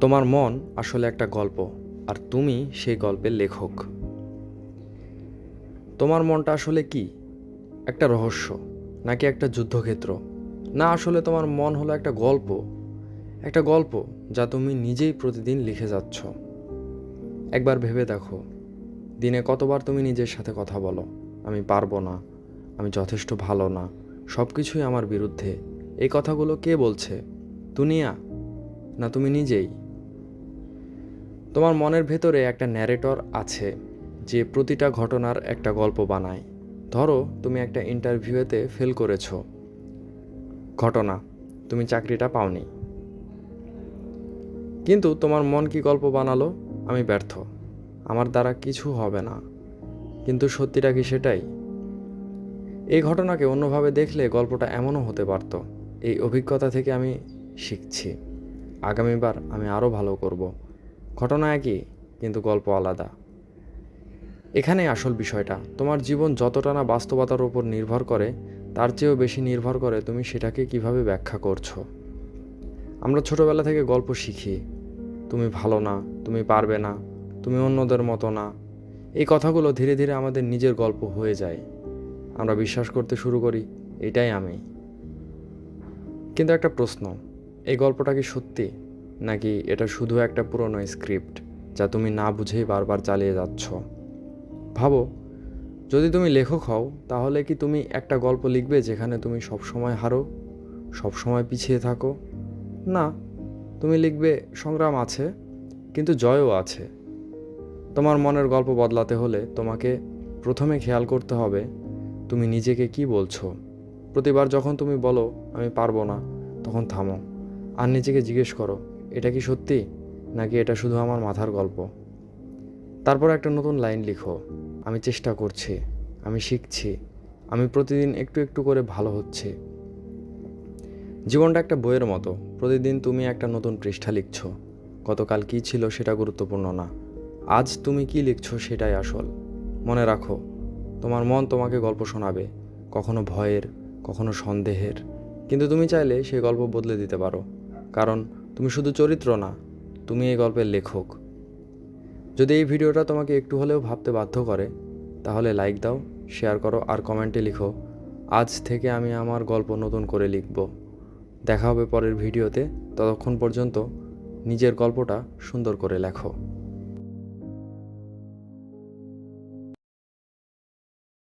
তোমার মন আসলে একটা গল্প, আর তুমি সেই গল্পের লেখক। তোমার মনটা আসলে কি? একটা রহস্য, নাকি একটা যুদ্ধক্ষেত্র? না, আসলে তোমার মন হলো একটা গল্প, একটা গল্প যা তুমি নিজেই প্রতিদিন লিখে যাচ্ছ। একবার ভেবে দেখো, দিনে কতবার তুমি নিজের সাথে কথা বলো, আমি পারবো না, আমি যথেষ্ট ভালো না, সব কিছুই আমার বিরুদ্ধে। এই কথাগুলো কে বলছে? দুনিয়া, না তুমি নিজেই? তোমার মনের ভেতরে একটা ন্যারেটর আছে যে প্রতিটা ঘটনার একটা গল্প বানায়। ধরো, তুমি একটা ইন্টারভিউতে ফেল করেছো। ঘটনা, তুমি চাকরিটা পাওনি। কিন্তু তোমার মন কি গল্প বানালো? আমি ব্যর্থ, আমার দ্বারা কিছু হবে না। কিন্তু সত্যিটা কি সেটাই? এই ঘটনাকে অন্যভাবে দেখলে গল্পটা এমনও হতে পারত: এই অভিজ্ঞতা থেকে আমি শিখছি, আগামীবার আমি আরও ভালো করব। ঘটনা একই, কিন্তু গল্প আলাদা। এখানেই আসল বিষয়টা। তোমার জীবন যতটা না বাস্তবতার উপর নির্ভর করে, তার চেয়েও বেশি নির্ভর করে তুমি সেটাকে কিভাবে ব্যাখ্যা করছো। আমরা ছোটবেলা থেকে গল্প শিখি: তুমি ভালো না, তুমি পারবে না, তুমি অন্যদের মতো না। এই কথাগুলো ধীরে ধীরে আমাদের নিজের গল্প হয়ে যায়। আমরা বিশ্বাস করতে শুরু করি, এটাই আমি। কিন্তু একটা প্রশ্ন, এই গল্পটা কি সত্যি, নাকি এটা শুধু একটা পুরনো স্ক্রিপ্ট যা তুমি না বুঝেই বারবার চালিয়ে যাচ্ছ? ভাবো, যদি তুমি লেখক হও, তাহলে কি তুমি একটা গল্প লিখবে যেখানে তুমি সবসময় হারো, সবসময় পিছিয়ে থাকো? না, তুমি লিখবে সংগ্রাম আছে, কিন্তু জয়ও আছে। তোমার মনের গল্প বদলাতে হলে তোমাকে প্রথমে খেয়াল করতে হবে তুমি নিজেকে কি বলছো। প্রতিবার যখন তুমি বলো আমি পারবো না, তখন থামো আর নিজেকে জিজ্ঞেস করো, এটা কি সত্যি, নাকি এটা শুধু আমার মাথার গল্প? তারপর একটা নতুন লাইন লিখো: আমি চেষ্টা করছি, আমি শিখছি, আমি প্রতিদিন একটু একটু করে ভালো হচ্ছে। জীবনটা একটা বইয়ের মতো, প্রতিদিন তুমি একটা নতুন পৃষ্ঠা লিখছো। গতকাল কী ছিল সেটা গুরুত্বপূর্ণ না, আজ তুমি কি লিখছো সেটাই আসল। মনে রাখো, তোমার মন তোমাকে গল্প শোনাবে, কখনো ভয়ের, কখনো সন্দেহের, কিন্তু তুমি চাইলে সেই গল্প বদলে দিতে পারো। কারণ তুমি শুধু চরিত্র না, তুমি এই গল্পের লেখক। যদি এই ভিডিওটা তোমাকে একটু হলেও ভাবতে বাধ্য করে, তাহলে লাইক দাও, শেয়ার করো আর কমেন্টে লিখো, আজ থেকে আমি আমার গল্প নতুন করে লিখব। দেখা হবে পরের ভিডিওতে। ততক্ষণ পর্যন্ত নিজের গল্পটা সুন্দর করে লেখো।